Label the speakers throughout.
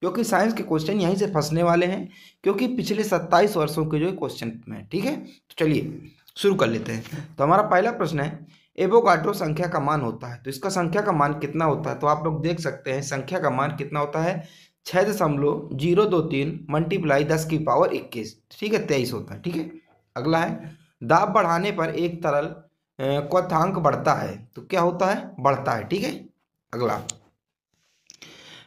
Speaker 1: क्योंकि साइंस के क्वेश्चन यहीं से फंसने वाले हैं, क्योंकि पिछले 27 वर्षों के जो क्वेश्चन में, ठीक है। तो चलिए शुरू कर लेते हैं। तो हमारा पहला प्रश्न है, एवोगाड्रो संख्या का मान होता है, तो इसका संख्या का मान कितना होता है? तो आप लोग देख सकते हैं संख्या का मान कितना होता है, 6.023 मल्टीप्लाई 10⁻21, ठीक है, 23 होता है, ठीक है। अगला है, दाब बढ़ाने पर एक तरल क्वथनांक बढ़ता है, तो क्या होता है? बढ़ता है, ठीक है। अगला,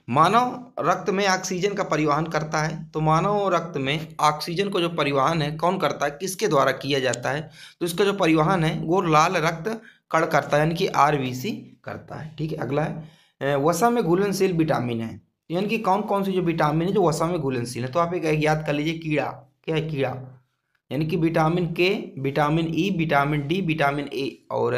Speaker 1: मानव रक्त में ऑक्सीजन का परिवहन करता है, तो मानव रक्त में ऑक्सीजन को जो परिवहन है कौन करता है, किसके द्वारा किया जाता है? तो इसका जो परिवहन है वो लाल रक्त कण करता है, यानी कि आरबीसी करता है, ठीक है। अगला है, वसा में घुलनशील विटामिन है, यानी कि कौन कौन सी जो विटामिन है जो वसा में घुलनशील है? तो आप एक याद कर लीजिए, कीड़ा, क्या है? कीड़ा, यानी कि विटामिन के, vitamin E, vitamin D, vitamin A और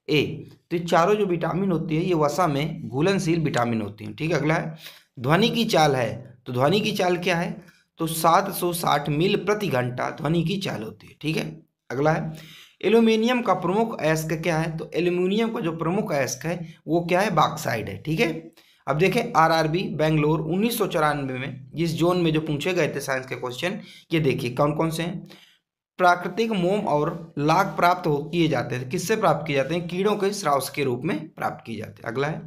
Speaker 1: ए, तो ये चारों जो विटामिन होती है ये वसा में घुलनशील विटामिन होती हैं, ठीक है। अगला है, ध्वनि की चाल है, तो ध्वनि की चाल क्या है? तो 760 मील प्रति घंटा ध्वनि की चाल होती है, ठीक है। अगला है, एल्यूमिनियम का प्रमुख अयस्क क्या है? तो एल्यूमिनियम का जो प्रमुख अयस्क है वो क्या है? बॉक्साइड है, ठीक है। अब देखें, आरआरबी बेंगलोर 1994 में जिस जोन में जो पूछे गए थे साइंस के क्वेश्चन, ये देखिए कौन कौन से हैं। प्राकृतिक मोम और लाख प्राप्त किए जाते हैं, किससे प्राप्त किए जाते हैं? कीड़ों के स्राव के रूप में प्राप्त किए जाते हैं। अगला है,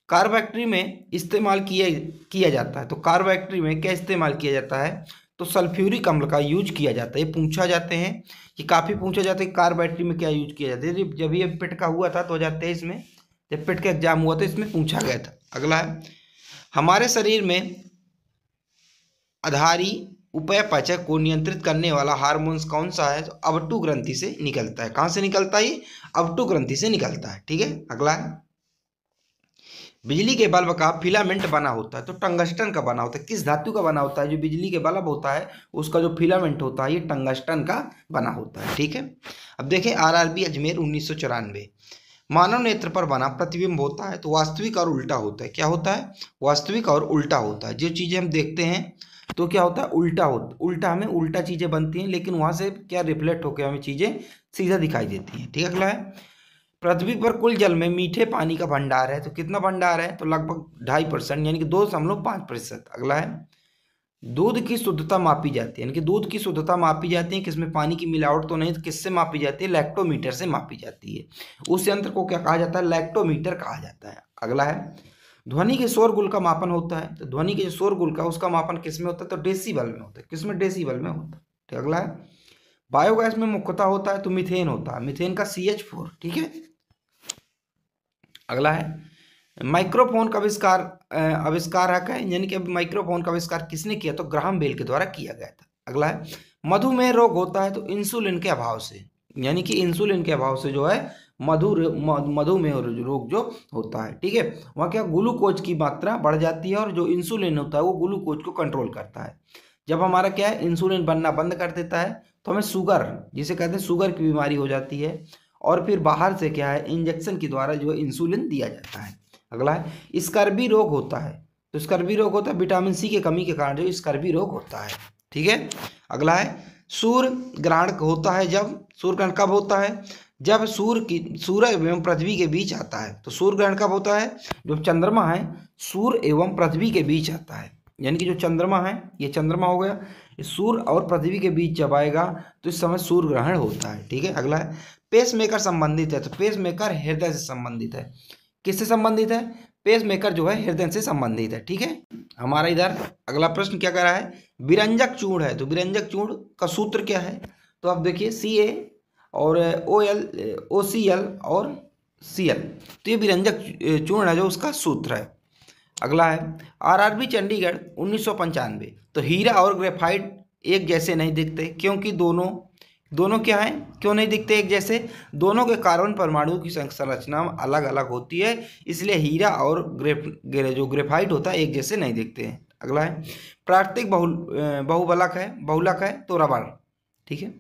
Speaker 1: कार्बोक्सी में इस्तेमाल किया जाता है, तो कार्बोक्सी में क्या इस्तेमाल किया जाता है? तो सल्फ्यूरिक अम्ल का यूज किया जाता है। ये पूछा जाते हैं, ये काफ़ी पूछा जाता है, कार्बोक्सी में क्या यूज किया जाता है। जब ये पिट का हुआ था 2023 में, जब पिट का एग्जाम हुआ था, इसमें पूछा गया था। अगला है, हमारे शरीर में आधारी उपापचय को नियंत्रित करने वाला हार्मोन्स कौन सा है? तो अवटु ग्रंथि से निकलता है। कहाँ से निकलता है? ये अवटु ग्रंथि से निकलता है, ठीक है। अगला है, बिजली के बल्ब का फिलामेंट बना होता है, तो टंगस्टन का बना होता है। किस धातु का बना होता है? जो बिजली के बल्ब होता है उसका जो फिलामेंट होता है ये टंगस्टन का बना होता है, ठीक है। अब देखें, आरआरबी अजमेर 1994, मानव नेत्र पर बना प्रतिबिंब होता है, तो वास्तविक और उल्टा होता है। क्या होता है? वास्तविक और उल्टा होता है। जो चीज़ें हम देखते हैं तो क्या होता है? उल्टा होता, उल्टा हमें उल्टा चीज़ें बनती हैं, लेकिन वहाँ से क्या रिफ्लेक्ट होकर हमें चीज़ें सीधा दिखाई देती हैं, ठीक है। अगला है, पृथ्वी पर कुल जल में मीठे पानी का भंडार है, तो कितना भंडार है? तो लगभग 2.5%, यानी कि 2.5%। अगला है, दूध की शुद्धता मापी जाती है, यानी कि दूध की शुद्धता मापी जाती है किसमें? पानी की मिलावट तो नहीं, तो किससे मापी जाती है? लैक्टोमीटर से मापी जाती है। उस यंत्र को क्या कहा जाता है? लैक्टोमीटर कहा जाता है। अगला है, ध्वनि के शोरगुल का मापन होता है, तो ध्वनि के जो शोरगुल का उसका मापन किसमें होता है? तो डेसिबल में होता है। किसमें? डेसिबल में होता है, ठीक। अगला है, बायोगैस में मुख्यतः होता है, तो मीथेन होता है, मीथेन का CH4, ठीक है। अगला है, माइक्रोफोन का आविष्कारक है, यानी कि अब माइक्रोफोन का आविष्कार किसने किया? तो ग्राहम बेल के द्वारा किया गया था। अगला है, मधुमेह रोग होता है, तो इंसुलिन के अभाव से, यानी कि इंसुलिन के अभाव से जो है मधुमेह रोग जो होता है, ठीक है। वहाँ क्या ग्लूकोज की मात्रा बढ़ जाती है, और जो इंसुलिन होता है वो ग्लूकोज को कंट्रोल करता है। जब हमारा क्या है, इंसुलिन बनना बंद कर देता है, तो हमें शुगर, जिसे कहते हैं शुगर की बीमारी हो जाती है, और फिर बाहर से क्या है, इंजेक्शन के द्वारा जो है इंसुलिन दिया जाता है। अगला है, स्कर्वी रोग होता है, तो स्कर्वी रोग होता है विटामिन सी की कमी के कारण जो स्कर्वी रोग होता है, ठीक है। अगला है, सूर्य ग्रहण होता है जब, सूर्य ग्रहण कब होता है? जब सूर्य एवं पृथ्वी के बीच आता है। तो सूर्य ग्रहण कब होता है? जब चंद्रमा है सूर्य एवं पृथ्वी के बीच आता है, यानी कि जो चंद्रमा है, ये चंद्रमा हो गया, सूर्य और पृथ्वी के बीच जब आएगा तो इस समय सूर्य ग्रहण होता है, ठीक है। अगला है, पेसमेकर संबंधित है, तो पेसमेकर हृदय से संबंधित है। किससे संबंधित है? पेसमेकर जो है हृदय से संबंधित है, ठीक है। हमारा इधर अगला प्रश्न क्या कह रहा है, विरंजक चूर्ण है, तो विरंजक चूर्ण का सूत्र क्या है? तो आप देखिए Ca और OL OCl और Cl, तो ये विरंजक चूर्ण है जो उसका सूत्र है। अगला है, आरआरबी चंडीगढ़ 1995, तो हीरा और ग्रेफाइट एक जैसे नहीं दिखते, क्योंकि दोनों क्या हैं, क्यों नहीं दिखते एक जैसे? दोनों के कार्बन परमाणु की संरचना अलग अलग होती है, इसलिए हीरा और जो ग्रेफाइट होता है एक जैसे नहीं दिखते हैं। अगला है, प्राकृतिक बहुलक है, तो रबड़, ठीक है।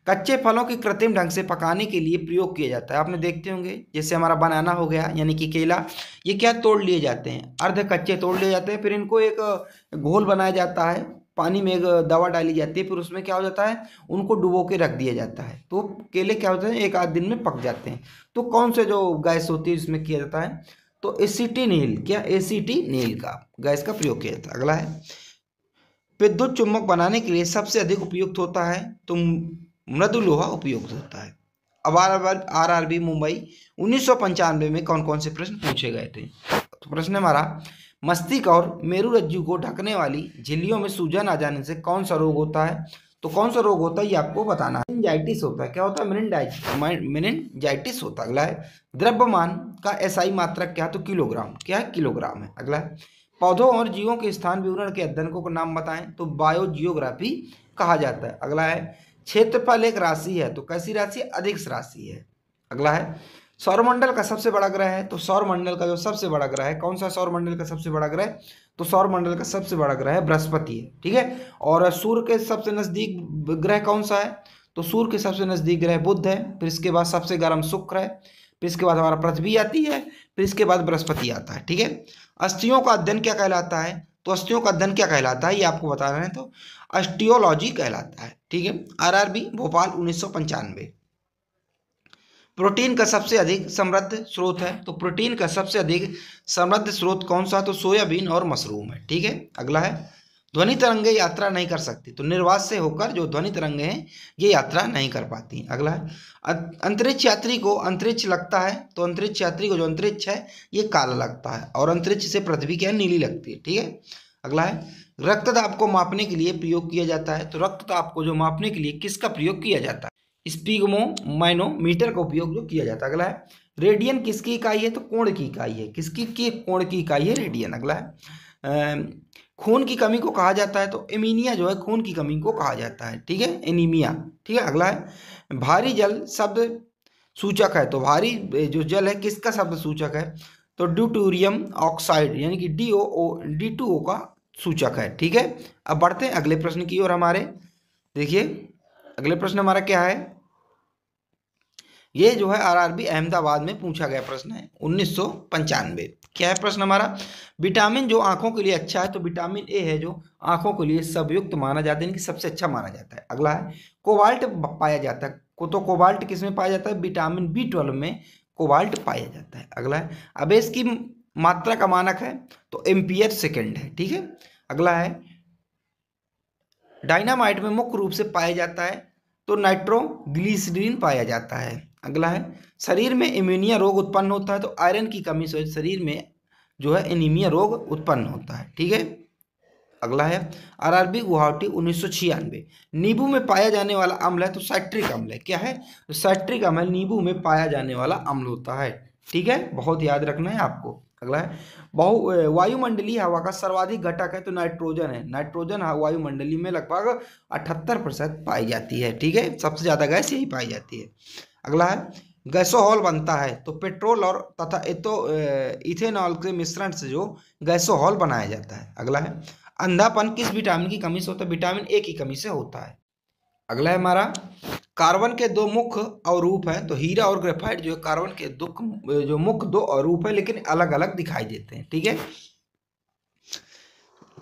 Speaker 1: कच्चे फलों की कृत्रिम ढंग से पकाने के लिए प्रयोग किया जाता है, आपने देखते होंगे, जैसे हमारा बनाना हो गया, यानी कि केला, ये क्या तोड़ लिए जाते हैं? अर्ध कच्चे तोड़ लिए जाते हैं, फिर इनको एक घोल बनाया जाता है, पानी में एक दवा डाली जाती है, फिर उसमें क्या हो जाता है, उनको डुबो के रख दिया जाता है, तो केले क्या होते हैं, 1 आध दिन में पक जाते हैं। तो कौन से जो गैस होती है इसमें किया जाता है? तो एसिटिनिल, क्या एसिटिनिल का गैस का प्रयोग किया जाता है। अगला है विद्युत चुम्बक बनाने के लिए सबसे अधिक उपयुक्त होता है, तो मृदु लोहा उपयुक्त होता है। अब आरआरबी मुंबई 1995 में कौन कौन से प्रश्न पूछे गए थे। तो प्रश्न हमारा, मस्तिष्क और मेरुरज्जु को ढकने वाली झिल्लियों में सूजन आ जाने से कौन सा रोग होता है। तो कौन सा रोग होता है ये आपको बताना है। मेनिंजाइटिस होता है। क्या होता है? मेनिंजाइटिस होता है। अगला है द्रव्यमान का एसआई मात्रक क्या है। तो किलोग्राम, क्या है? किलोग्राम है। अगला है पौधों और जीवों के स्थान विवरण के अध्ययन को नाम बताएं। तो बायोजियोग्राफी कहा जाता है। अगला है क्षेत्रफल एक राशि है, तो कैसी राशि? अधिक राशि है। अगला है सौरमंडल का सबसे बड़ा ग्रह है। तो सौरमंडल का जो सबसे बड़ा ग्रह है, कौन सा सौरमंडल का सबसे बड़ा ग्रह? तो सौरमंडल का सबसे बड़ा ग्रह है बृहस्पति है। ठीक है। और सूर्य के सबसे नजदीक ग्रह कौन सा है? तो सूर्य के सबसे नजदीक ग्रह बुध है। फिर इसके बाद सबसे गर्म शुक्र है। फिर इसके बाद हमारा पृथ्वी आती है। फिर इसके बाद बृहस्पति आता है। ठीक है। अस्थियों का अध्ययन क्या कहलाता है? तो अस्थियों का अध्ययन क्या कहलाता है ये आपको बता रहे हैं। तो अस्टियोलॉजी कहलाता है। ठीक है। आरआरबी भोपाल 1995। प्रोटीन का सबसे अधिक समृद्ध स्रोत है। तो प्रोटीन का सबसे अधिक समृद्ध स्रोत कौन सा? तो सोयाबीन और मशरूम है। ठीक है। अगला है ध्वनि तरंगे यात्रा नहीं कर सकती। तो निर्वात से होकर जो ध्वनि तरंगे हैं ये यात्रा नहीं कर पाती। अगला है अंतरिक्ष यात्री को अंतरिक्ष लगता है। तो अंतरिक्ष यात्री को जो अंतरिक्ष है ये काला लगता है, और अंतरिक्ष से पृथ्वी क्या है? नीली लगती है। ठीक है। अगला है रक्तदाब को मापने के लिए प्रयोग किया जाता है। तो रक्तदाब को जो मापने के लिए किसका प्रयोग किया जाता है? स्पिग्मोमाइनोमीटर का उपयोग जो किया जाता है। अगला है रेडियन किसकी इकाई है? तो कोण की इकाई है। किसकी की? कोण की इकाई है रेडियन। अगला है खून की कमी को कहा जाता है। तो एनीमिया जो है खून की कमी को कहा जाता है। ठीक है, एनीमिया। ठीक है। अगला है भारी जल शब्द सूचक है। तो भारी जो जल है किसका शब्द सूचक है? तो ड्यूटेरियम ऑक्साइड यानी कि D2O का सूचक है। ठीक है। अब बढ़ते हैं अगले प्रश्न की ओर हमारे। देखिए अगले प्रश्न हमारा क्या है, ये जो है आरआरबी अहमदाबाद में पूछा गया प्रश्न है 1995। क्या है प्रश्न हमारा? विटामिन जो आंखों के लिए अच्छा है। तो विटामिन ए है जो आंखों के लिए सबयुक्त माना जाता है, यानी कि सबसे अच्छा माना जाता है। अगला है कोबाल्ट पाया जाता है। तो कोबाल्ट किस में पाया जाता है? विटामिन B12 में कोबाल्ट पाया जाता है। अगला है अब इसकी मात्रा का मानक है। तो एम्पियर सेकेंड है। ठीक है। अगला है डायनामाइट में मुख्य रूप से पाया जाता है। तो नाइट्रोग्लिसरीन पाया जाता है। अगला है शरीर में एनीमिया रोग उत्पन्न होता है। तो आयरन की कमी से शरीर में जो है एनीमिया रोग उत्पन्न होता है। ठीक है। अगला है आरआरबी गुवाहाटी 1996। नींबू में पाया जाने वाला अम्ल है। तो साइट्रिक अम्ल है। क्या है? तो साइट्रिक अम्ल नींबू में पाया जाने वाला अम्ल होता है। ठीक है, बहुत याद रखना है आपको। अगला है वायुमंडलीय हवा का सर्वाधिक घटक है। तो नाइट्रोजन है। नाइट्रोजन वायुमंडली में लगभग 78% पाई जाती है। ठीक है, सबसे ज्यादा गैस यही पाई जाती है। अगला है गैसोहॉल बनता है। तो पेट्रोल और तथा इथेनॉल के मिश्रण से जो गैसोहॉल बनाया जाता है। अगला है अंधापन किस विटामिन की कमी से होता है? विटामिन ए की कमी से होता है। अगला है हमारा कार्बन के दो मुख्य अवरूप हैं। तो हीरा और ग्रेफाइट जो है कार्बन के जो मुख्य दो अवरूप है, लेकिन अलग अलग दिखाई देते हैं। ठीक है।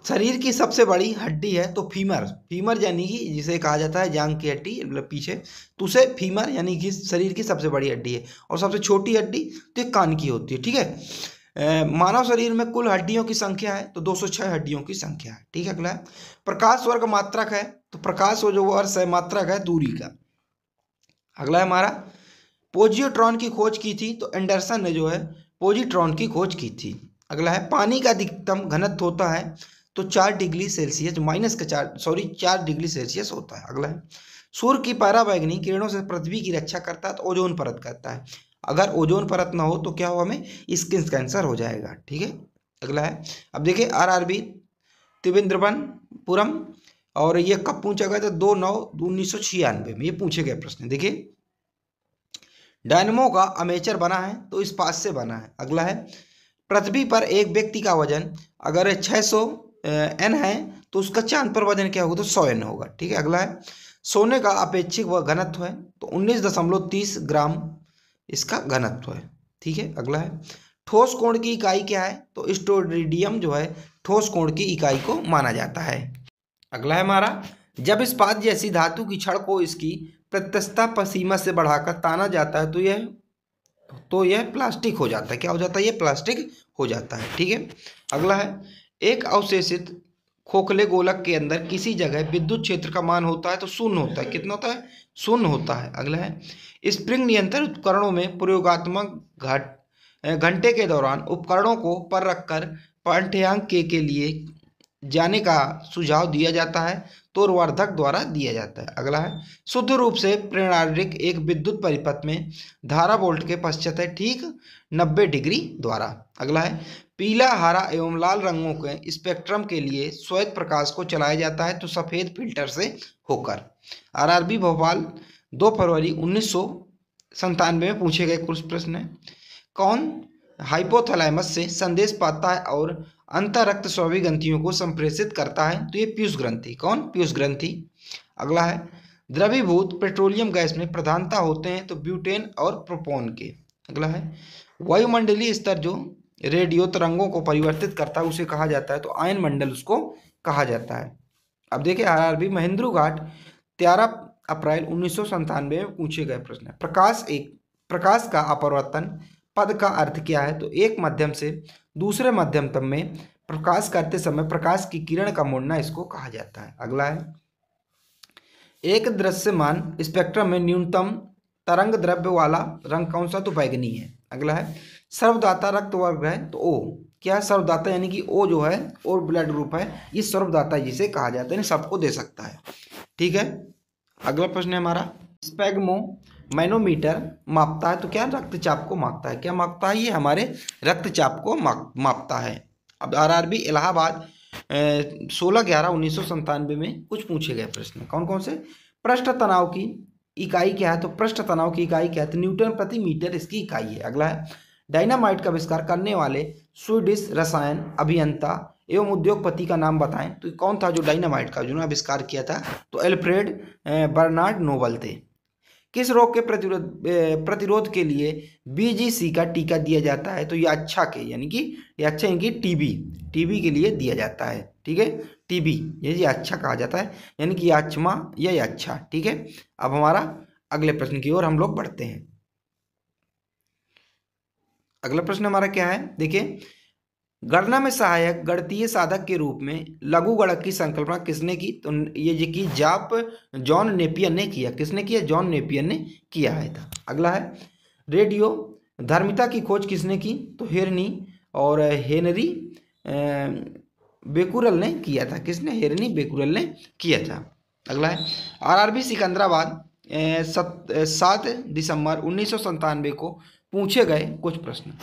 Speaker 1: शरीर की सबसे बड़ी हड्डी है। तो फीमर, फीमर यानी कि जिसे कहा जाता है जांग की हड्डी, मतलब पीछे, तो उसे फीमर यानी कि शरीर की सबसे बड़ी हड्डी है। और सबसे छोटी हड्डी तो एक कान की होती है। ठीक है। मानव शरीर में कुल हड्डियों की संख्या है। तो 206 हड्डियों की संख्या है। ठीक है। अगला है प्रकाश वर्ग मात्रक है। तो प्रकाश जो वर्ष है मात्रक है दूरी का। अगला है हमारा पोजिट्रॉन की खोज की थी। तो एंडरसन ने जो है पोजिट्रॉन की खोज की थी। अगला है पानी का अधिकतम घनत्व होता है। तो 4 डिग्री सेल्सियस -4 डिग्री सेल्सियस होता है। अगला है सूर्य की पराबैंगनी किरणों से पृथ्वी की रक्षा करता है। तो ओजोन परत करता है। अगर ओजोन परत ना हो तो क्या हो, हमें स्किन कैंसर हो जाएगा। ठीक है। अगला है अब देखिए आरआरबी त्रिवेंद्रपुरम, और ये कब पूछा गया था? 2/9/1996 में ये पूछे गए प्रश्न। देखिए डायनमो का अमेचर बना है। तो इस्पात से बना है। अगला है पृथ्वी पर एक व्यक्ति का वजन अगर 600 N है तो उसका चांद पर वजन क्या होगा? तो 100 N होगा। ठीक है। अगला है सोने का अपेक्षिक व घनत्व है। तो 19.30 ग्राम इसका घनत्व है। ठीक है। अगला है ठोस कोण की इकाई क्या है? तो स्टोरिडियम जो है ठोस कोण की इकाई को माना जाता है। अगला है हमारा जब इस्पात जैसी धातु की छड़ को इसकी प्रत्यस्थता सीमा से बढ़ाकर ताना जाता है तो यह तो यह प्लास्टिक हो जाता है। क्या हो जाता है? ये प्लास्टिक हो जाता है। ठीक है, अगला है, एक अवशेषित खोखले गोलक के अंदर किसी जगह विद्युत क्षेत्र का मान होता है तो शून्य होता है। कितना होता है? शून्य होता है। अगला है, स्प्रिंग नियंत्रण उपकरणों में प्रयोगात्मक घंटे के दौरान उपकरणों को पर रखकर पाठ्यांक के लिए जाने का सुझाव दिया जाता है तो वर्धक द्वारा दिया जाता है। अगला है, शुद्ध रूप से प्रेरणार्थ एक विद्युत परिपथ में धारा वोल्ट के पश्चात है ठीक 90 डिग्री द्वारा। अगला है, पीला, हरा एवं लाल रंगों के स्पेक्ट्रम के लिए श्वेत प्रकाश को चलाया जाता है तो सफेद फिल्टर से होकर। आरआरबी भोपाल 2 फरवरी 1997 में पूछे गए कुछ प्रश्न है। कौन हाइपोथैलेमस से संदेश पाता है और अंतररक्त स्रावी ग्रंथियों को संप्रेषित करता है? तो ये पीयूष ग्रंथि। कौन? पीयूष ग्रंथि। अगला है, द्रवीभूत पेट्रोलियम गैस में प्रधानता होते हैं तो ब्यूटेन और प्रोपोन के। अगला है, वायुमंडलीय स्तर जो रेडियो तरंगों को परिवर्तित करता है उसे कहा जाता है तो आयन मंडल उसको कहा जाता है। अब देखिए आरआरबी महेंद्रू घाट 13 अप्रैल 1997 में पूछे गए प्रश्न है। प्रकाश का अपवर्तन पद का अर्थ क्या है? तो एक माध्यम से दूसरे माध्यम तक में प्रकाश करते समय प्रकाश की किरण का मुड़ना इसको कहा जाता है। अगला है, एक दृश्यमान स्पेक्ट्रम में न्यूनतम तरंग द्रव्य वाला रंग कौन सा? तो बैगनी है। अगला है, सर्वदाता रक्त वर्ग है तो ओ। क्या? सर्वदाता यानी कि ओ जो है और ब्लड ग्रुप है, ये सर्वदाता जिसे कहा जाता है, सबको दे सकता है। ठीक है, अगला प्रश्न है हमारा, स्पेग्मो मैनोमीटर मापता है तो क्या? रक्तचाप को मापता है। क्या मापता है? ये हमारे रक्तचाप को मापता है। अब आरआरबी इलाहाबाद 16/11/1997 में कुछ पूछे गए प्रश्न। कौन कौन से? पृष्ठ तनाव की इकाई क्या है? तो पृष्ठ तनाव की इकाई क्या है? तो न्यूटन प्रति मीटर इसकी इकाई है। अगला है, डायनामाइट का आविष्कार करने वाले स्वीडिश रसायन अभियंता एवं उद्योगपति का नाम बताएं। तो कौन था जो डायनामाइट का जिन्होंने आविष्कार किया था? तो एल्फ्रेड बर्नार्ड नोबल थे। किस रोग के प्रतिरोध के लिए बीजीसी का टीका दिया जाता है? तो ये अच्छा के यानी कि टीबी के लिए दिया जाता है। ठीक है, टीबी ये अच्छा कहा जाता है यानी कि याचमा या अच्छा। ठीक है, अब हमारा अगले प्रश्न की ओर हम लोग बढ़ते हैं। अगला प्रश्न हमारा क्या है? देखिए, गणना में सहायक गणितीय साधक के रूप में लघु गणक की संकल्पना किसने की? तो ये की जाप जॉन नेपियर ने किया। किसने किया? जॉन नेपियर ने किया है था। अगला है, रेडियो धर्मिता की खोज किसने की? तो हेरनी और हेनरी बेकुरल ने किया था। किसने? हेरनी बेकुरल ने किया था। अगला है, आरआरबी सिकंदराबाद 7 दिसंबर 1997 को पूछे गए कुछ प्रश्न।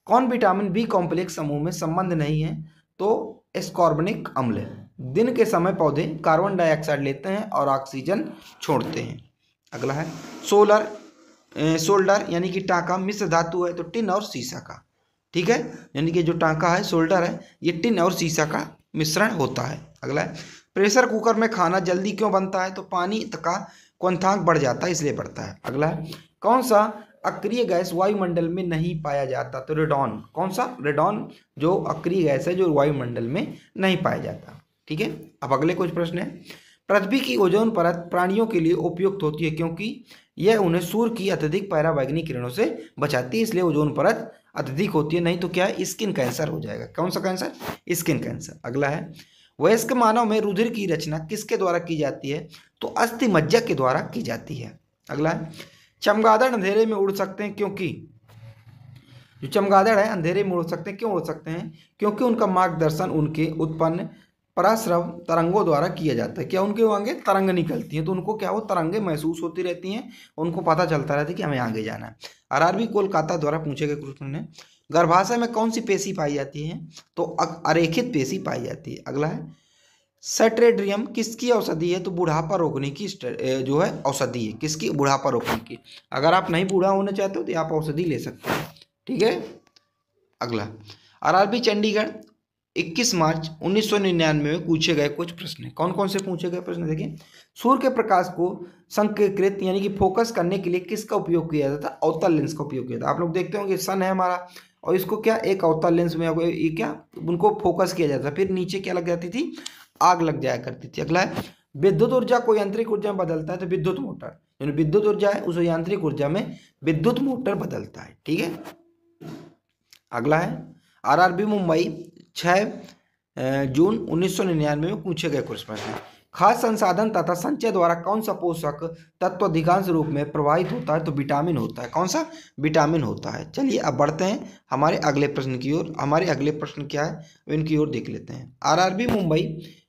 Speaker 1: कौन विटामिन बी कॉम्प्लेक्स समूह में संबंध नहीं है? तो एस्कॉर्बिक अम्ल। दिन के समय पौधे कार्बन डाइऑक्साइड लेते हैं और ऑक्सीजन छोड़ते हैं। अगला है, सोल्डर यानी कि टांका मिश्र धातु है तो टिन और सीसा का। ठीक है, यानी कि जो टांका है सोल्डर है ये टिन और सीसा का मिश्रण होता है। अगला है, प्रेशर कुकर में खाना जल्दी क्यों बनता है? तो पानी का क्वथनांक बढ़ जाता है इसलिए बढ़ता है। अगला है, कौन सा अक्रिय गैस वायुमंडल में नहीं पाया जाता? तो रेडॉन। कौन सा? रेडॉन जो अक्रिय गैस है जो वायुमंडल में नहीं पाया जाता। ठीक है, अब अगले कुछ प्रश्न है। पृथ्वी की ओजोन परत प्राणियों के लिए उपयुक्त होती है क्योंकि यह उन्हें सूर्य की अत्यधिक पराबैंगनी किरणों से बचाती है, इसलिए ओजोन परत अत्यधिक होती है, नहीं तो क्या है? स्किन कैंसर हो जाएगा। कौन सा कैंसर? Skin cancer. अगला है, वयस्क मानव में रुधिर की रचना किसके द्वारा की जाती है? तो अस्थि मज्जा के द्वारा की जाती है। अगला है, चमगादड़ अंधेरे में उड़ सकते हैं क्योंकि जो चमगादड़ है अंधेरे में उड़ सकते हैं। क्यों उड़ सकते हैं? क्योंकि उनका मार्गदर्शन उनके उत्पन्न पराश्रव तरंगों द्वारा किया जाता है। क्या? उनके आगे तरंग निकलती हैं तो उनको क्या वो तरंगे महसूस होती रहती हैं, उनको पता चलता रहता है कि हमें आगे जाना है। आरआरबी कोलकाता द्वारा पूछे गए प्रश्न में गर्भाशय में कौन सी पेशी पाई जाती है? तो अरेखित पेशी पाई जाती है। अगला है, सेट्रेडियम किसकी औषधि है? तो बुढ़ापा रोकने की जो है औषधि है। किसकी? बुढ़ापा रोकने की। अगर आप नहीं बूढ़ा होना चाहते हो तो आप औषधि ले सकते हैं। ठीक है, अगला, आरआरबी चंडीगढ़ 21 मार्च 1999 में पूछे गए कुछ प्रश्न। कौन कौन से पूछे गए प्रश्न? देखिए, सूर्य के प्रकाश को संकेंद्रित यानी कि फोकस करने के लिए किसका उपयोग किया जाता था? अवतल लेंस का उपयोग किया था। आप लोग देखते होंगे सन है हमारा और इसको क्या एक अवतल लेंस में ये क्या उनको फोकस किया जाता था, फिर नीचे क्या लग जाती थी? आग लग जाया करती थी। अगला है, विद्युत ऊर्जा को यांत्रिक ऊर्जा में बदलता है तो विद्युत मोटर यानी विद्युत ऊर्जा है उस यांत्रिक ऊर्जा में विद्युत मोटर बदलता है। ठीक है, अगला है आरआरबी मुंबई 6 जून 1999 में पूछे गए कुछ प्रश्न। खाद्य संसाधन तथा संचय द्वारा कौन सा पोषक तत्व अधिकांश रूप में प्रभावित होता है? तो विटामिन होता है। कौन सा? विटामिन होता है। चलिए अब बढ़ते हैं हमारे अगले प्रश्न की ओर। हमारे अगले प्रश्न क्या है इनकी ओर देख लेते हैं। आरआरबी मुंबई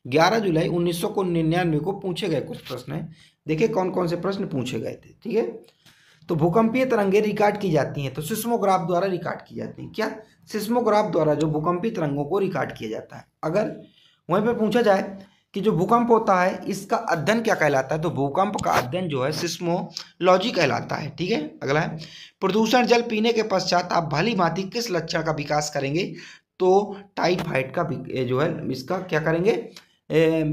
Speaker 1: 11 जुलाई 1999 को पूछे गए कुछ प्रश्न है। देखिए कौन कौन से प्रश्न पूछे गए थे। ठीक है, तो भूकंपीय तरंगें रिकॉर्ड की जाती हैं तो सिस्मोग्राफ द्वारा रिकॉर्ड की जाती हैं। क्या? सिस्मोग्राफ द्वारा जो भूकंपीय तरंगों को रिकॉर्ड किया जाता है। अगर वहीं पर पूछा जाए कि जो भूकंप होता है इसका अध्ययन क्या कहलाता है? तो भूकंप का अध्ययन जो है सिस्मोलॉजी कहलाता है। ठीक है, अगला है प्रदूषण जल पीने के पश्चात आप भली भांति किस लक्षण का विकास करेंगे? तो टाइफाइड का जो है इसका क्या करेंगे?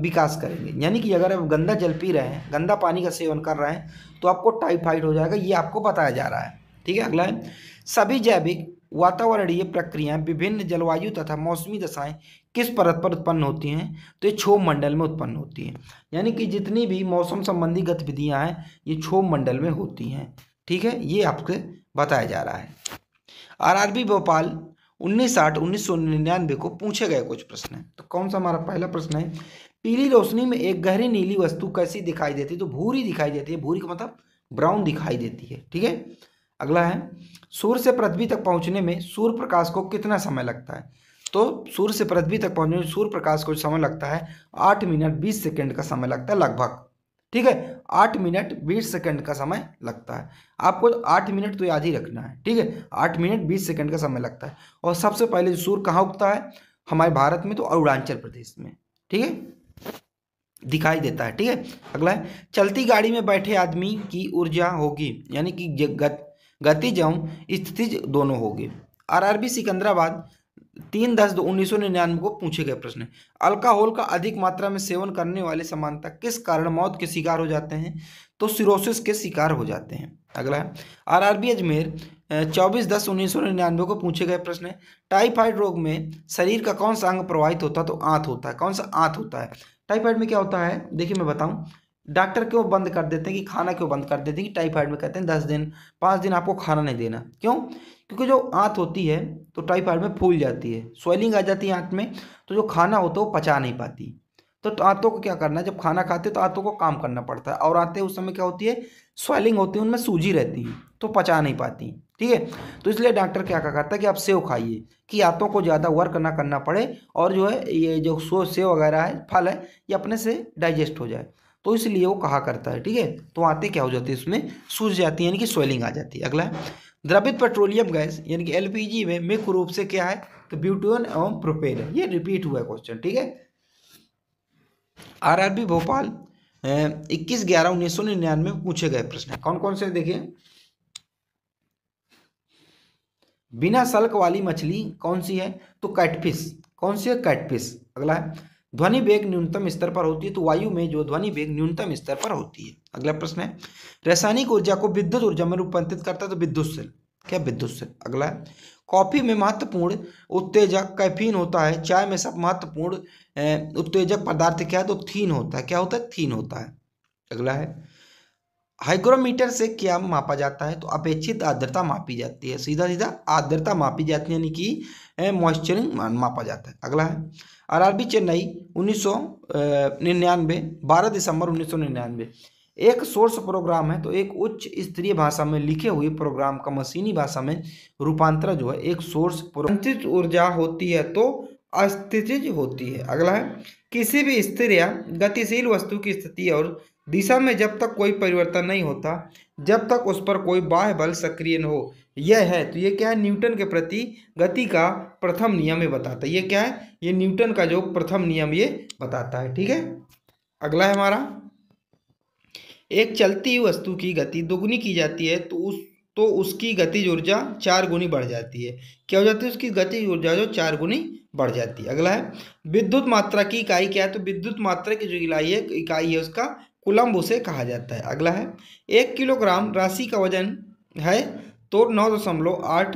Speaker 1: विकास करेंगे। यानी कि अगर आप गंदा जल पी रहे हैं, गंदा पानी का सेवन कर रहे हैं तो आपको टाइफाइड हो जाएगा, ये आपको बताया जा रहा है। ठीक है, अगला है सभी जैविक वातावरणीय प्रक्रियाएं विभिन्न जलवायु तथा मौसमी दशाएं किस परत पर उत्पन्न होती हैं? तो ये क्षोभ मंडल में उत्पन्न होती हैं। यानी कि जितनी भी मौसम संबंधी गतिविधियां हैं ये क्षोभ मंडल में होती हैं। ठीक है, ये आपको बताया जा रहा है। आरआरबी भोपाल 1960-1999 को पूछे गए कुछ प्रश्न हैं। तो कौन सा हमारा पहला प्रश्न है? पीली रोशनी में एक गहरी नीली वस्तु कैसी दिखाई देती है? तो भूरी दिखाई देती है। भूरी का मतलब ब्राउन दिखाई देती है। ठीक है, अगला है सूर्य से पृथ्वी तक पहुंचने में सूर्य प्रकाश को कितना समय लगता है? तो सूर्य से पृथ्वी तक पहुंचने में सूर्य प्रकाश को समय लगता है 8 मिनट 20 सेकंड का समय लगता है लगभग। ठीक है, 8 मिनट 20 सेकंड का समय लगता है। आपको 8 मिनट तो याद ही रखना है। ठीक है, 8 मिनट 20 सेकंड का समय लगता है। और सबसे पहले सूर्य कहाँ उगता है हमारे भारत में? तो अरुणाचल प्रदेश में। ठीक है, दिखाई देता है। ठीक है, अगला है चलती गाड़ी में बैठे आदमी की ऊर्जा होगी यानी कि गतिज एवं स्थितिज दोनों होगी। आरआरबी सिकंदराबाद 3/10/1999 को पूछे गए प्रश्न। अल्कोहल का अधिक मात्रा में सेवन करने वाले सामान्यतः किस कारण मौत के शिकार हो जाते हैं? तो सिरोसिस के शिकार हो जाते हैं। अगला है आरआरबी अजमेर 24/10/1999 को पूछे गए प्रश्न। टाइफाइड रोग में शरीर का कौन सा अंग प्रभावित होता है? तो आंत होता है। कौन सा? आंत होता है। टाइफाइड में क्या होता है देखिए मैं बताऊं, डॉक्टर क्यों बंद कर देते हैं कि खाना क्यों बंद कर देते हैं कि टाइफाइड में कहते हैं 10 दिन 5 दिन आपको खाना नहीं देना। क्यों? क्योंकि जो आंत होती है तो टाइफाइड में फूल जाती है, स्वेलिंग आ जाती है आंत में, तो जो खाना होता है वो पचा नहीं पाती। तो आंतों को क्या करना है, जब खाना खाते तो आंतों को काम करना पड़ता है और आंतें उस समय क्या होती है स्वेलिंग होती है, उनमें सूजी रहती है तो पचा नहीं पाती। ठीक है, तो इसलिए डॉक्टर क्या करता है कि आप सेव खाइए कि आंतों को ज़्यादा वर्क ना करना पड़े और जो है ये जो सेव वगैरह है फल है ये अपने से डाइजेस्ट हो जाए, तो इसलिए वो कहा करता है। ठीक है, तो आंतें क्या हो जाती है उसमें सूज जाती है यानी कि स्वेलिंग आ जाती है। अगला है द्रवित पेट्रोलियम गैस यानी कि एलपीजी में मुख्य रूप से क्या है? तो ब्यूटेन एवं प्रोपेन है। ये रिपीट हुआ है क्वेश्चन। ठीक है, आरआरबी भोपाल 21/11/1999 में पूछे गए प्रश्न कौन कौन से देखिए। बिना सल्क वाली मछली कौन सी है? तो कैटफिश। कौन सी है? कैटफिश। अगला है ध्वनि वेग न्यूनतम स्तर पर होती है। तो वायु में जो ध्वनि वेग न्यूनतम स्तर पर होती है। अगला प्रश्न है रासायनिक ऊर्जा को विद्युत ऊर्जा में रूपांतरित करता है। तो विद्युत सेल। क्या? विद्युत सेल। अगला है कॉफी में महत्वपूर्ण उत्तेजक कैफीन होता है। चाय में सब महत्वपूर्ण उत्तेजक पदार्थ क्या है? तो थीन होता है। क्या होता है? थीन होता है। अगला है हाइग्रोमीटर से क्या मापा जाता है? तो अपेक्षित आर्द्रता मापी जाती है। सीधा सीधा आर्द्रता मापी जाती है यानी कि मॉइस्चरिंग मापा जाता है। अगला है आरआरबी चेन्नई 1999 12 दिसंबर 1999 एक सोर्स प्रोग्राम है। तो एक उच्च स्तरीय भाषा में लिखे हुए प्रोग्राम का मशीनी भाषा में रूपांतरण जो है एक सोर्स संचित ऊर्जा होती है तो अस्थितिज होती है। अगला है किसी भी स्थिर या गतिशील वस्तु की स्थिति और दिशा में जब तक कोई परिवर्तन नहीं होता जब तक उस पर कोई बाह्य बल सक्रिय न हो, यह है। तो ये क्या है? न्यूटन के प्रति गति का प्रथम नियम ये बताता है। ये क्या है? ये न्यूटन का जो प्रथम नियम ये बताता है। ठीक है, अगला है हमारा एक चलती हुई वस्तु की गति दोगुनी की जाती है तो उसकी गतिज ऊर्जा 4 गुनी बढ़ जाती है। क्या हो जाती है? उसकी गतिज ऊर्जा जो 4 गुनी बढ़ जाती है। अगला है विद्युत मात्रा की इकाई क्या है? तो विद्युत मात्रा की जो इकाई है उसका कूलम्ब उसे कहा जाता है। अगला है 1 किलोग्राम राशि का वजन है तो 9.8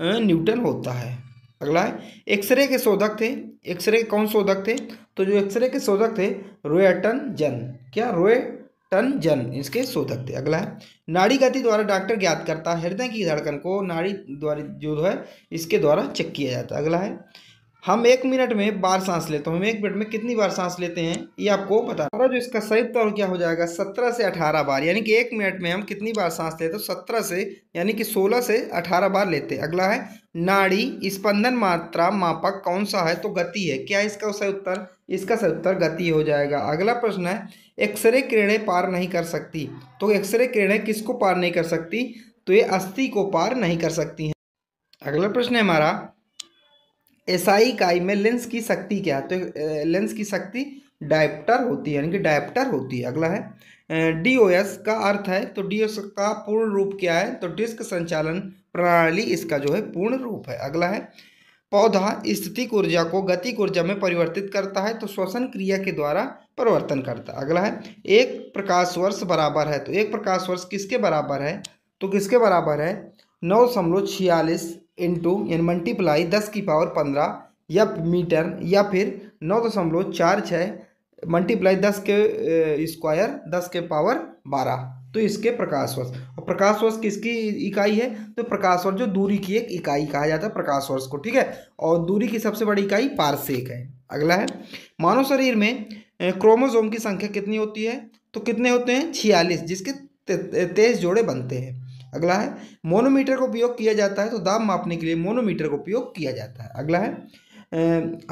Speaker 1: न्यूटन होता है। अगला है एक्सरे के शोधक थे। एक्सरे कौन शोधक थे? तो जो एक्सरे के शोधक थे रोयटन जन। क्या? टन जन इसके शोधक थे। अगला है, नाड़ी गति द्वारा डॉक्टर ज्ञात करता है हृदय की धड़कन को नाड़ी द्वारा जो है इसके द्वारा चेक किया जाता है। अगला है, हम 1 मिनट में बार सांस लेते हैं, हम 1 मिनट में कितनी बार सांस लेते हैं ये आपको बताना। जो इसका सही उत्तर क्या हो जाएगा 17 से 18 बार, यानी कि 1 मिनट में हम कितनी बार सांस लेते हैं तो 17 से यानी कि 16 से 18 बार लेते हैं। अगला है, नाड़ी स्पंदन मात्रा मापक कौन सा है तो गति है। क्या इसका सही उत्तर, इसका सही उत्तर गति हो जाएगा। अगला प्रश्न है, एक्सरे किरणें पार नहीं कर सकती, तो एक्सरे किरणें किसको पार नहीं कर सकती तो ये अस्थि को पार नहीं कर सकती हैं। अगला प्रश्न है हमारा, एसआई इकाई में लेंस की शक्ति क्या है तो लेंस की शक्ति डायप्टर होती है, यानी कि डायप्टर होती है। अगला है, डीओएस का अर्थ है तो डीओएस का पूर्ण रूप क्या है तो डिस्क संचालन प्रणाली इसका जो है पूर्ण रूप है। अगला है, पौधा स्थितिक ऊर्जा को गतिक ऊर्जा में परिवर्तित करता है तो श्वसन क्रिया के द्वारा परिवर्तन करता है। अगला है, 1 प्रकाश वर्ष बराबर है तो 1 प्रकाश वर्ष किसके बराबर है तो किसके बराबर है 9.46 इंटू यानी मल्टीप्लाई 10 की पावर 15 या मीटर या फिर 9.46 मल्टीप्लाई 10 के स्क्वायर 10 के पावर 12 तो इसके प्रकाश वर्ष। और प्रकाश वर्ष किसकी इकाई है तो प्रकाश वर्ष जो दूरी की एक इकाई कहा जाता है प्रकाश वर्ष को, ठीक है। और दूरी की सबसे बड़ी इकाई पारसेक है। अगला है, मानव शरीर में क्रोमोसोम की संख्या कितनी होती है तो कितने होते हैं 46, जिसके 23 जोड़े बनते हैं। अगला है, मोनोमीटर का उपयोग किया जाता है तो दाब मापने के लिए मोनोमीटर का उपयोग किया जाता है। अगला है,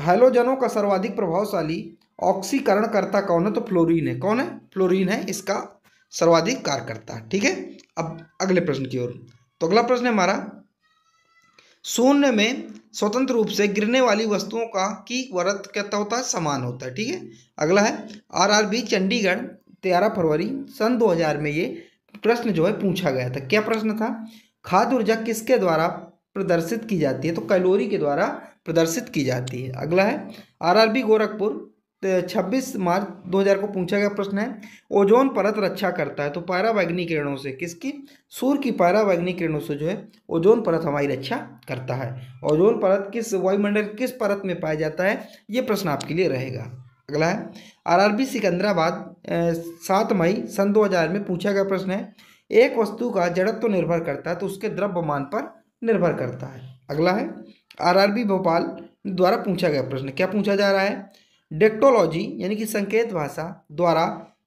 Speaker 1: हैलोजनों का सर्वाधिक प्रभावशाली ऑक्सीकरणकर्ता कौन है तो फ्लोरीन है। कौन है फ्लोरीन है इसका सर्वाधिक कार्यकर्ता, ठीक है। अब अगले प्रश्न की ओर, तो अगला प्रश्न है हमारा, शून्य में स्वतंत्र रूप से गिरने वाली वस्तुओं का की वर्त क्या होता है समान होता है, ठीक है। अगला है, आरआरबी चंडीगढ़ 13 फरवरी सन 2000 में ये प्रश्न जो है पूछा गया था। क्या प्रश्न था, खाद्य ऊर्जा किसके द्वारा प्रदर्शित की जाती है तो कैलोरी के द्वारा प्रदर्शित की जाती है। अगला है, आरआरबी गोरखपुर 26 मार्च 2000 को पूछा गया प्रश्न है, ओजोन परत रक्षा करता है तो पराबैंगनी किरणों से किसकी सूर्य की पराबैंगनी किरणों से जो है ओजोन परत हमारी रक्षा करता है। ओजोन परत किस वायुमंडल किस परत में पाया जाता है ये प्रश्न आपके लिए रहेगा। अगला है, आरआरबी सिकंदराबाद 7 मई सन 2000 में पूछा गया प्रश्न है, एक वस्तु का जड़त्व तो निर्भर करता है तो उसके द्रव्यमान पर निर्भर करता है। अगला है, आरआरबी भोपाल द्वारा पूछा गया प्रश्न, क्या पूछा जा रहा है, डेक्टोलॉजी यानी कि संकेत भाषा द्वारा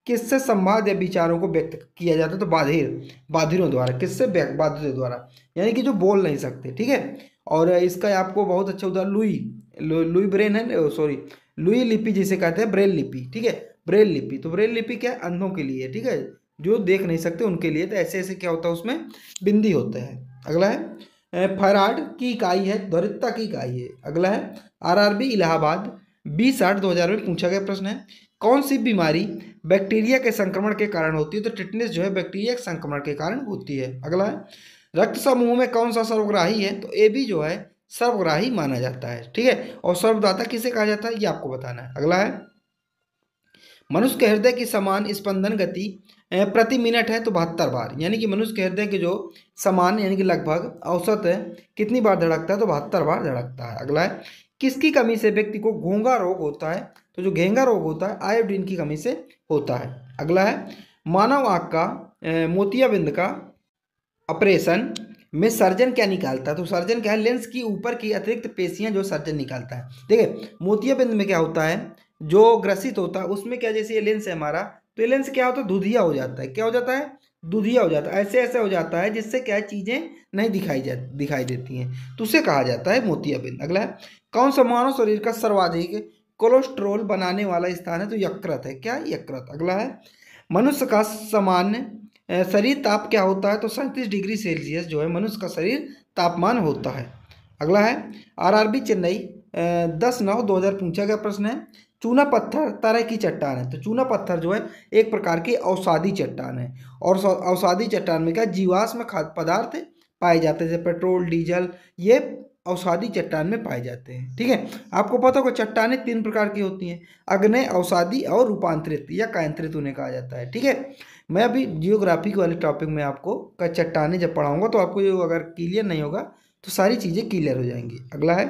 Speaker 1: किससे संवाद या विचारों को व्यक्त किया जाता है तो बाधिरों द्वारा। किससे, बाधिरों द्वारा यानी कि जो बोल नहीं सकते, ठीक है। और इसका आपको बहुत अच्छा उदाहरण लुई ब्रेन है, सॉरी लुई लिपि जिसे कहते हैं ब्रेल लिपि, ठीक है। ब्रेल लिपि, तो ब्रेल लिपि क्या है अंधों के लिए, ठीक है, जो देख नहीं सकते उनके लिए। तो ऐसे ऐसे क्या होता है उसमें बिंदी होते हैं। अगला है, फैराड की इकाई है द्वरितता की इकाई है। अगला है, आरआरबी इलाहाबाद 20/8/2000 में पूछा गया प्रश्न है, कौन सी बीमारी बैक्टीरिया के संक्रमण के कारण होती है तो टिटनेस जो है बैक्टीरिया के संक्रमण के कारण होती है। अगला है, रक्त समूह में कौन सा सर्वग्राही है तो ए बी जो है सर्वग्राही माना जाता है, ठीक है। और सर्वदाता किसे कहा जाता है ये आपको बताना है। अगला है, मनुष्य के हृदय की समान स्पंदन गति प्रति मिनट है तो 72 बार, यानी कि मनुष्य के हृदय के जो समान यानी कि लगभग औसत है कितनी बार धड़कता है तो 72 बार धड़कता है। अगला है, किसकी कमी से व्यक्ति को घोंघा रोग होता है तो जो घेंगा रोग होता है आयोडीन की कमी से होता है। अगला है, मानव आँख का मोतियाबिंद का ऑपरेशन में सर्जन क्या निकालता है तो सर्जन क्या है लेंस की ऊपर की अतिरिक्त पेशियां जो सर्जन निकालता है। देखिए मोतियाबिंद में क्या होता है जो ग्रसित होता है उसमें क्या, जैसे ये लेंस है हमारा तो ये लेंस क्या होता है दुधिया हो जाता है। क्या हो जाता है दुधिया हो जाता है, ऐसे ऐसे हो जाता है जिससे क्या है चीज़ें नहीं दिखाई देती हैं तो उसे कहा जाता है मोतियाबिंद। अगला है, कौन सा मानव शरीर का सर्वाधिक कोलेस्ट्रॉल बनाने वाला स्थान है तो यकृत है। क्या यकृत। अगला है, मनुष्य का सामान्य शरीर ताप क्या होता है तो 37 डिग्री सेल्सियस जो है मनुष्य का शरीर तापमान होता है। अगला है, आरआरबी चेन्नई 10/9/2000 पूछा गया प्रश्न है, चूना पत्थर तरह की चट्टान है तो चूना पत्थर जो है एक प्रकार की औषधि चट्टान है। और औषधि चट्टान में क्या जीवाश्म खाद्य पदार्थ पाए जाते हैं जैसे पेट्रोल डीजल ये औषधि चट्टान में पाए जाते हैं, ठीक है। आपको पता होगा चट्टानें 3 प्रकार की होती हैं, अग्नेय औषधि और रूपांतरित या कायांतरित उन्हें कहा जाता है, ठीक है। मैं अभी जियोग्राफी वाले टॉपिक में आपको चट्टानें जब पढ़ाऊंगा तो आपको जो अगर क्लियर नहीं होगा तो सारी चीज़ें क्लियर हो जाएंगी। अगला है,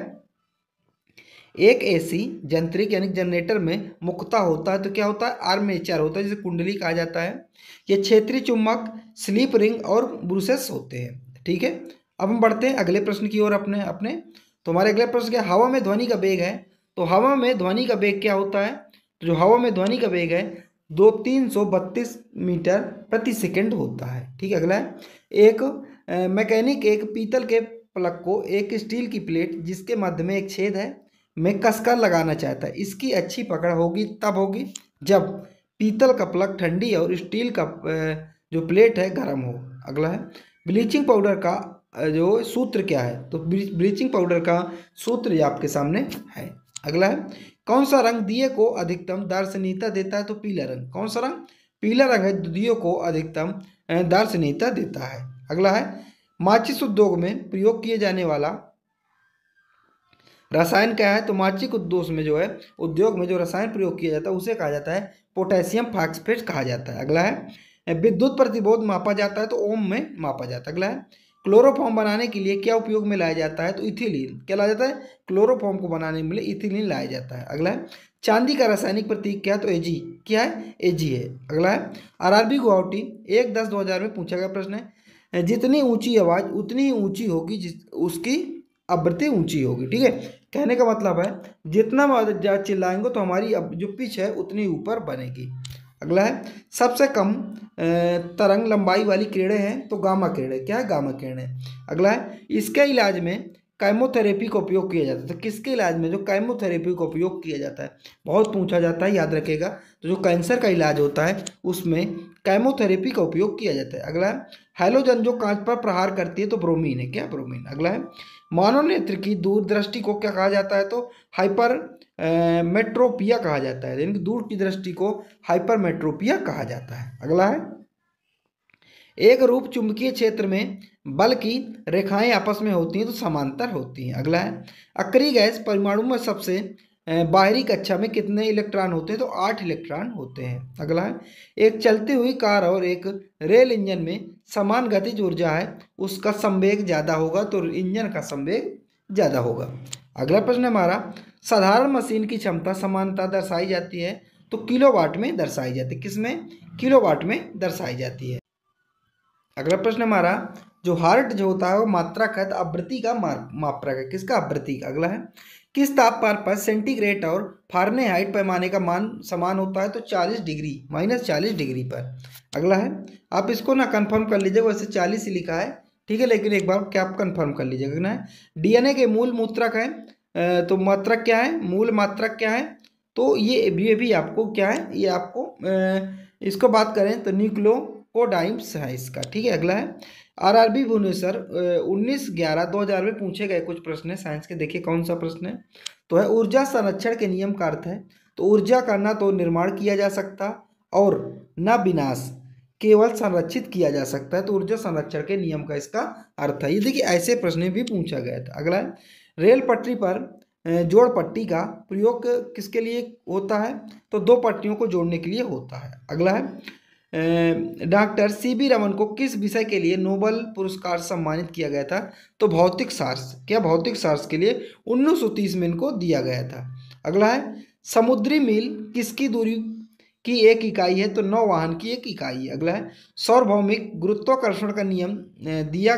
Speaker 1: एक एसी जंत्रिक यानी जनरेटर में मुख्यतः होता है तो क्या होता है, आर्मेचर होता है, जिसे कुंडली कहा जाता है। ये क्षेत्रीय चुंबक, स्लिप रिंग और ब्रूसेस होते हैं। ठीक है, अब हम बढ़ते हैं अगले प्रश्न की ओर अपने अपने तो हमारे अगले प्रश्न क्या, हवा में ध्वनि का वेग है। तो हवा में ध्वनि का वेग क्या होता है, तो जो हवा में ध्वनि का वेग है 332 मीटर प्रति सेकंड होता है। ठीक है, अगला है, एक मैकेनिक एक पीतल के प्लग को एक स्टील की प्लेट जिसके मध्य में एक छेद है में कसकर लगाना चाहता है। इसकी अच्छी पकड़ होगी तब होगी जब पीतल का प्लग ठंडी और स्टील का जो प्लेट है गर्म हो। अगला है, ब्लीचिंग पाउडर का जो सूत्र क्या है, तो ब्लीचिंग पाउडर का सूत्र ये आपके सामने है। अगला है, कौन सा रंग दिए को अधिकतम दार्शनिकता देता है, तो पीला रंग। कौन सा रंग, पीला रंग है, दिए को अधिकतम दार्शनिकता देता है। अगला है, माचिस उद्योग में प्रयोग किए जाने वाला रसायन क्या है, तो माचिस उद्योग में जो रसायन प्रयोग किया जाता है उसे कहा जाता है पोटेशियम फॉस्फेट कहा जाता है। अगला है, विद्युत प्रतिरोध मापा जाता है तो ओम में मापा जाता है। अगला है, क्लोरोफॉर्म बनाने के लिए क्या उपयोग में लाया जाता है, तो इथिलीन। क्या लाया जाता है, क्लोरोफॉर्म को बनाने के लिए इथिलीन लाया जाता है। अगला है, चांदी का रासायनिक प्रतीक क्या है, तो एजी। क्या है, एजी है। अगला है, आरआरबी गुवाहाटी 1/10/2000 में पूछा गया प्रश्न है, जितनी ऊंची आवाज उतनी ही ऊंची होगी उसकी आवृत्ति ऊंची होगी। ठीक है, कहने का मतलब है जितना चिल्लाएंगे तो हमारी जो पिच है उतनी ऊपर बनेगी। अगला है, सबसे कम तरंग लंबाई वाली किरणें हैं, तो गामा किरणें। क्या है, गामा किरणें। अगला है, इसके इलाज में केमोथेरेपी का उपयोग किया जाता है। तो किसके इलाज में जो केमोथेरेपी का उपयोग किया जाता है, बहुत पूछा जाता है, याद रखेगा। तो जो कैंसर का इलाज होता है उसमें केमोथेरेपी का उपयोग किया जाता है। अगला है, हैलोजन जो कांच पर प्रहार करती है, तो ब्रोमीन है। क्या, ब्रोमीन। अगला है, मानव नेत्र की दूरदृष्टि को क्या कहा जाता है, तो हाइपर मेट्रोपिया कहा जाता है, यानी कि दूर की दृष्टि को हाइपर मेट्रोपिया कहा जाता है। अगला है, एक रूप चुंबकीय क्षेत्र में बल की रेखाएं आपस में होती हैं तो समांतर होती हैं। अगला है, अक्रिय गैस परमाणु में सबसे बाहरी कक्षा में कितने इलेक्ट्रॉन होते हैं, तो 8 इलेक्ट्रॉन होते हैं। अगला है, एक चलती हुई कार और एक रेल इंजन में समान गतिज ऊर्जा है, उसका संवेग ज़्यादा होगा, तो इंजन का संवेग ज़्यादा होगा। अगला प्रश्न हमारा, साधारण मशीन की क्षमता समानता दर्शाई जाती है, तो किलोवाट में दर्शाई जाती है। किसमें, किलोवाट में दर्शाई जाती है। अगला प्रश्न हमारा, जो हार्ट जो होता है वो मात्रक है, तो आवृत्ति का मात्रक है। किसका, आवृत्ति का। अगला है, किस तापमान पर सेंटीग्रेड और फारेनहाइट पैमाने का मान समान होता है, तो 40 डिग्री -40 डिग्री पर। अगला है, आप इसको ना कंफर्म कर लीजिएगा, वैसे 40 ही लिखा है, ठीक है, लेकिन एक बार क्या आप कंफर्म कर लीजिएगा ना। डीएनए के मूल मूत्रक है, तो मात्रक क्या है, मूल मात्रक क्या है, तो ये भी आपको क्या है, ये आपको इसको बात करें तो न्यूक्लियोटाइड्स है इसका। ठीक है, अगला है, आरआरबी भुवनेश्वर 19/11/2000 में पूछे गए कुछ प्रश्न है साइंस के। देखिए कौन सा प्रश्न है, तो है ऊर्जा संरक्षण के नियम का अर्थ है, तो ऊर्जा का ना तो निर्माण किया जा सकता और न विनाश, केवल संरक्षित किया जा सकता है, तो ऊर्जा संरक्षण के नियम का इसका अर्थ है। ये देखिए ऐसे प्रश्न भी पूछा गया था। अगला है, रेल पटरी पर जोड़ पट्टी का प्रयोग किसके लिए होता है, तो 2 पट्टियों को जोड़ने के लिए होता है। अगला है, डॉक्टर सीवी रमन को किस विषय के लिए नोबेल पुरस्कार सम्मानित किया गया था, तो भौतिक शास्त्र। क्या, भौतिक शास्त्र के लिए 1930 में इनको दिया गया था। अगला है, समुद्री मील किसकी दूरी की एक इकाई है, तो नौवहन की एक इकाई है। अगला है, सार्वभौमिक गुरुत्वाकर्षण का नियम दिया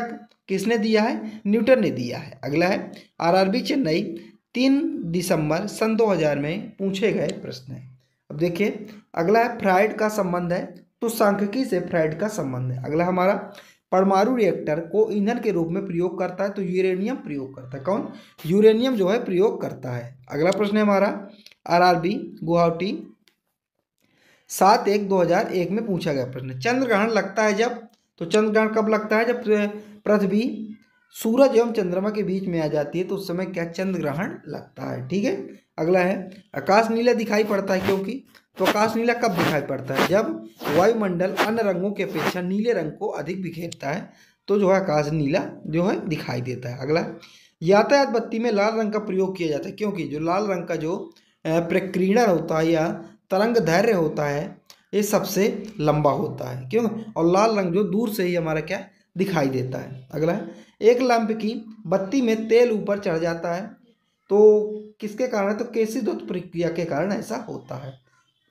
Speaker 1: किसने दिया है, न्यूटन ने दिया है। अगला है, आरआरबी चेन्नई 3 दिसंबर सन 2000 में पूछे गए प्रश्न है। अब देखिए अगला है, फ्राइड का संबंध है, तो सांख्यिकी से फ्राइड का संबंध है। अगला हमारा, परमाणु रिएक्टर को ईंधन के रूप में प्रयोग करता है, तो यूरेनियम प्रयोग करता है। कौन, यूरेनियम जो है प्रयोग करता है। अगला प्रश्न है हमारा, आरआरबी गुवाहाटी 7/1/2001 में पूछा गया प्रश्न, चंद्र ग्रहण लगता है जब, तो चंद्र ग्रहण कब लगता है, जब पृथ्वी सूरज एवं चंद्रमा के बीच में आ जाती है, तो उस समय क्या, चंद्र ग्रहण लगता है। ठीक है, अगला है, आकाश नीला दिखाई पड़ता है क्योंकि, तो आकाश नीला कब दिखाई पड़ता है, जब वायुमंडल अन्य रंगों की अपेक्षा नीले रंग को अधिक बिखेरता है, तो जो है आकाश नीला जो है दिखाई देता है। अगला, यातायात बत्ती में लाल रंग का प्रयोग किया जाता है क्योंकि जो लाल रंग का जो प्रकीर्णन होता है या तरंग दैर्घ्य होता है ये सबसे लंबा होता है, क्यों, और लाल रंग जो दूर से ही हमारा क्या दिखाई देता है। अगला है, एक लैंप की बत्ती में तेल ऊपर चढ़ जाता है तो किसके कारण है? तो केसिदोत प्रक्रिया के कारण ऐसा होता है।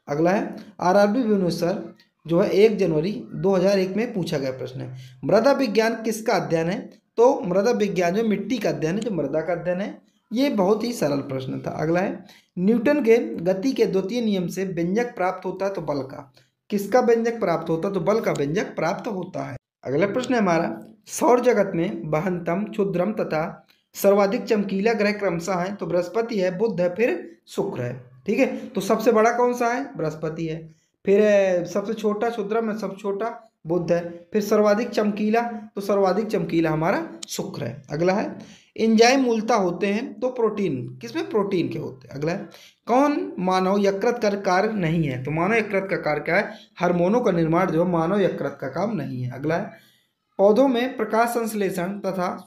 Speaker 1: अगला है आरआरबी भुवनेश्वर जो है 1 जनवरी 2001 में पूछा गया प्रश्न है। मृदा विज्ञान किसका अध्ययन है? तो मृदा विज्ञान जो मिट्टी का अध्ययन है, जो मृदा का अध्ययन है। ये बहुत ही सरल प्रश्न था। अगला है न्यूटन के गति के द्वितीय नियम से व्यंजक प्राप्त होता है तो बल का। किसका व्यंजक प्राप्त होता है? तो बल का व्यंजक प्राप्त होता है। अगला प्रश्न है हमारा सौर जगत में महत्तम, क्षुद्रम तथा सर्वाधिक चमकीला ग्रह क्रमशः है। तो बृहस्पति है, बुध है, फिर शुक्र है। ठीक है, तो सबसे बड़ा कौन सा है? बृहस्पति है। फिर सबसे छोटा क्षुद्रम है, सबसे छोटा बुध है। फिर सर्वाधिक चमकीला, तो सर्वाधिक चमकीला हमारा शुक्र है। अगला है एंजाइम मूलतः होते हैं तो प्रोटीन, किसमें? प्रोटीन के होते हैं। अगला है कौन मानव यकृत का कार्य नहीं है? तो मानव यकृत का कार्य क्या है? हार्मोनों का निर्माण जो मानव यकृत का काम नहीं है। अगला है पौधों में प्रकाश संश्लेषण तथा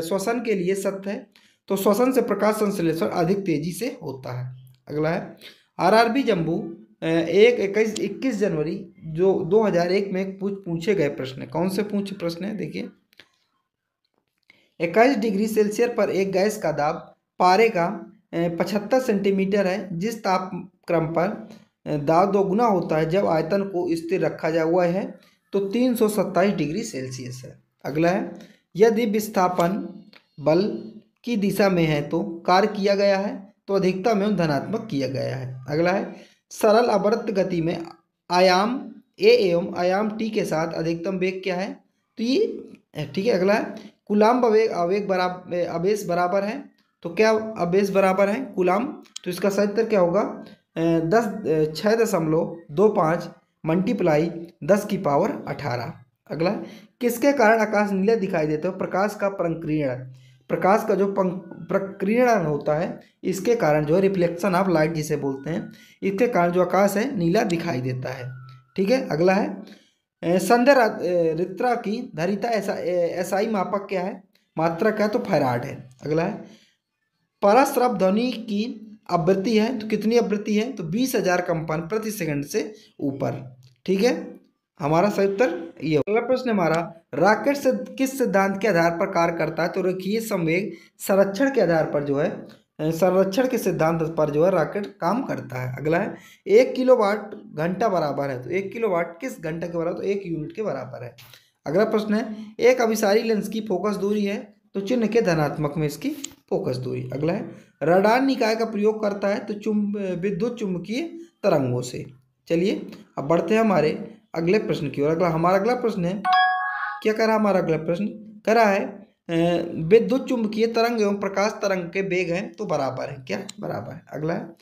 Speaker 1: श्वसन के लिए सत्य है। तो श्वसन से प्रकाश संश्लेषण अधिक तेजी से होता है। अगला है आरआरबी जम्बू 21 जनवरी जो 2001 में पूछे गए प्रश्न है। कौन से पूछे प्रश्न है? देखिए 21 डिग्री सेल्सियस पर एक गैस का दाब पारे का 75 सेंटीमीटर है। जिस तापक्रम पर दाब दोगुना होता है जब आयतन को स्थिर रखा जा हुआ है तो 327 डिग्री सेल्सियस है। अगला है यदि विस्थापन बल की दिशा में है तो कार्य किया गया है तो अधिकतम एवं धनात्मक किया गया है। अगला है सरल अवृत्त गति में आयाम ए एवं आयाम टी के साथ अधिकतम वेग क्या है? तो ये ठीक है। अगला है कूलाम्ब आवेग बराबर आवेश बराबर है। तो क्या आवेश बराबर है? कूलाम्ब। तो इसका सही उत्तर क्या होगा? 6.25 मल्टीप्लाई 10 की पावर 18। अगला किसके कारण आकाश नीला दिखाई देता है? प्रकाश का प्रकीर्णन, प्रकाश का जो प्रकीर्णन होता है इसके कारण जो है रिफ्लेक्शन ऑफ लाइट जिसे बोलते हैं, इसके कारण जो आकाश है नीला दिखाई देता है। ठीक है। अगला है संध्या रित्रा की धारिता एसआई मापक क्या है? मात्रा क्या है? तो फैराड है। अगला है पराश्रव ध्वनि की आवृत्ति है तो कितनी आवृत्ति है? तो 20,000 कंपन प्रति सेकंड से ऊपर। ठीक है, हमारा सही उत्तर ये। अगला प्रश्न हमारा रॉकेट से किस सिद्धांत के आधार पर कार्य करता है? तो रेखीय संवेग संरक्षण के आधार पर जो है संरक्षण के सिद्धांत पर जो है रॉकेट काम करता है। अगला है 1 किलोवाट घंटा बराबर है। तो 1 किलोवाट किस घंटा के बराबर? तो 1 यूनिट के बराबर है। अगला प्रश्न है एक अभिसारी लेंस की फोकस दूरी है तो चिन्ह के धनात्मक में इसकी फोकस दूरी। अगला है रडार निकाय का प्रयोग करता है तो विद्युत चुंबकीय तरंगों से। चलिए अब बढ़ते हैं हमारे अगले प्रश्न की ओर। हमारा अगला प्रश्न है क्या करा? हमारा अगला प्रश्न करा है विद्युत चुंबकीय तरंग एवं प्रकाश तरंग के वेग हैं तो बराबर है। क्या? बराबर है। अगला है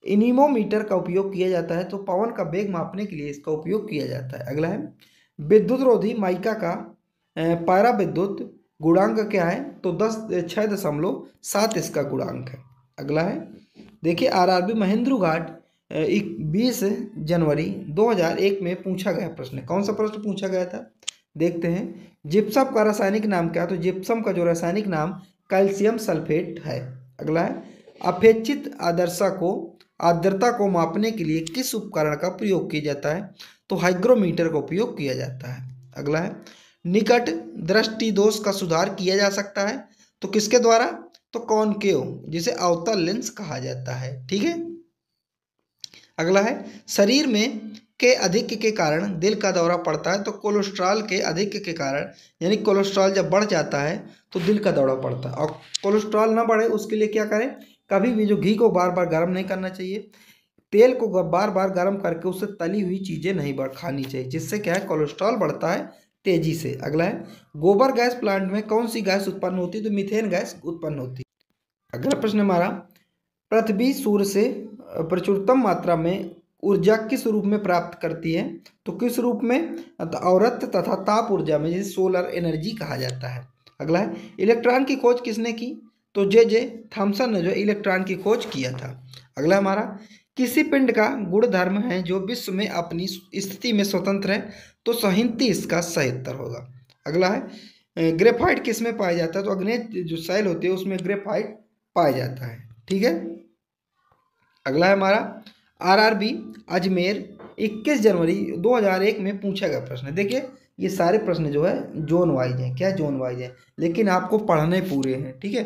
Speaker 1: इनिमोमीटर का उपयोग किया जाता है तो पवन का वेग मापने के लिए इसका उपयोग किया जाता है। अगला है विद्युत रोधी माइका का पारा विद्युत गुणांक क्या है? तो 6.7 इसका गुणांक है। अगला है देखिए आरआरबी महेंद्रू घाट 20 जनवरी 2001 में पूछा गया प्रश्न। कौन सा प्रश्न पूछा गया था? देखते हैं जिप्सम का रासायनिक नाम क्या? तो जिप्सम का जो रासायनिक नाम कैल्शियम सल्फेट है। अगला है अपेक्षित आर्द्रता को मापने के लिए किस उपकरण का प्रयोग किया जाता है? तो हाइग्रोमीटर का उपयोग किया जाता है। अगला है निकट दृष्टि दोष का सुधार किया जा सकता है तो किसके द्वारा? तो कॉनकेव जिसे अवतल लेंस कहा जाता है। ठीक है। अगला है शरीर में के अधिक के कारण दिल का दौरा पड़ता है तो कोलेस्ट्रॉल के अधिक के कारण, यानी कोलेस्ट्रॉल जब बढ़ जाता है तो दिल का दौरा पड़ता है। और कोलेस्ट्रॉल ना बढ़े उसके लिए क्या करें? कभी भी जो घी को बार बार गर्म नहीं करना चाहिए, तेल को बार बार गर्म करके उससे तली हुई चीज़ें नहीं खानी चाहिए, जिससे क्या है कोलेस्ट्रॉल बढ़ता है तेजी से। अगला है गोबर गैस प्लांट में कौन सी गैस उत्पन्न होती है? तो मीथेन गैस उत्पन्न होती है। अगला प्रश्न हमारा पृथ्वी सूर्य से प्रचुरतम मात्रा में ऊर्जा किस रूप में प्राप्त करती है? तो किस रूप में? अवरक्त तथा ताप ऊर्जा में, जिसे सोलर एनर्जी कहा जाता है। अगला है इलेक्ट्रॉन की खोज किसने की? तो जे थॉमसन ने जो इलेक्ट्रॉन की खोज किया था। अगला हमारा किसी पिंड का गुणधर्म है जो विश्व में अपनी स्थिति में स्वतंत्र है तो 37 इसका सही उत्तर होगा। अगला है ग्रेफाइट किस में पाया जाता है? तो अग्नेय जो सेल होती है उसमें ग्रेफाइट पाया जाता है। ठीक है। अगला है हमारा आरआरबी अजमेर 21 जनवरी 2001 में पूछा गया प्रश्न। देखिए ये सारे प्रश्न जो है जोन वाइज हैं। क्या जोन वाइज है? लेकिन आपको पढ़ने पूरे हैं। ठीक है।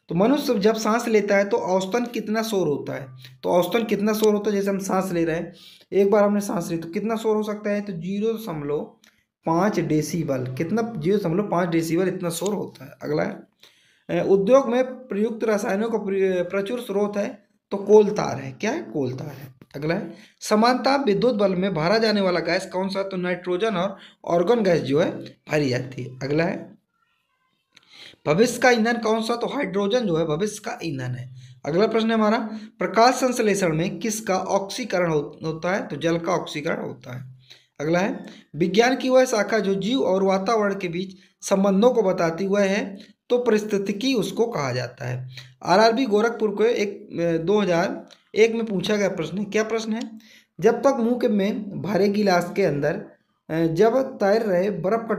Speaker 1: तो मनुष्य जब सांस लेता है तो औसतन कितना शोर होता है? तो औसतन कितना शोर होता है? जैसे हम सांस ले रहे हैं, एक बार हमने सांस ली तो कितना शोर हो सकता है? तो 0.5 डेसिबल। कितना? 0.5 डेसिबल इतना शोर होता है। अगला है उद्योग में प्रयुक्त रसायनों का प्रचुर स्रोत है, तो कोल तार है। क्या है? कोल तार है। अगला है समानताप विद्युत बल्ब में भरा जाने वाला गैस कौन सा? तो नाइट्रोजन और ऑर्गन गैस जो है भरी जाती है। अगला है भविष्य का ईंधन कौन सा? तो हाइड्रोजन जो है भविष्य का ईंधन है। अगला प्रश्न है हमारा प्रकाश संश्लेषण में किसका ऑक्सीकरण होता है? तो जल का ऑक्सीकरण होता है। अगला है विज्ञान की वह शाखा जो जीव और वातावरण के बीच संबंधों को बताती वह है, तो परिस्थितिकी उसको कहा जाता है। आरआरबी गोरखपुर को 2001 में पूछा गया प्रश्न है। क्या प्रश्न है? जब तक मुंह में भरे गिलास के अंदर जब तैर रहे बर्फ का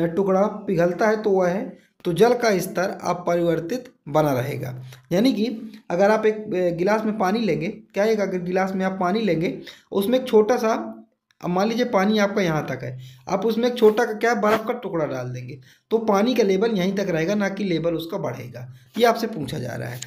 Speaker 1: टुकड़ा पिघलता है तो वह है, तो जल का स्तर अपरिवर्तित बना रहेगा। यानी कि अगर आप एक गिलास में पानी लेंगे, क्या है, अगर गिलास में आप पानी लेंगे, उसमें एक छोटा सा, अब मान लीजिए पानी आपका यहाँ तक है, आप उसमें एक छोटा का क्या बर्फ का टुकड़ा डाल देंगे, तो पानी का लेवल यहीं तक रहेगा, ना कि लेवल उसका बढ़ेगा। ये आपसे पूछा जा रहा है।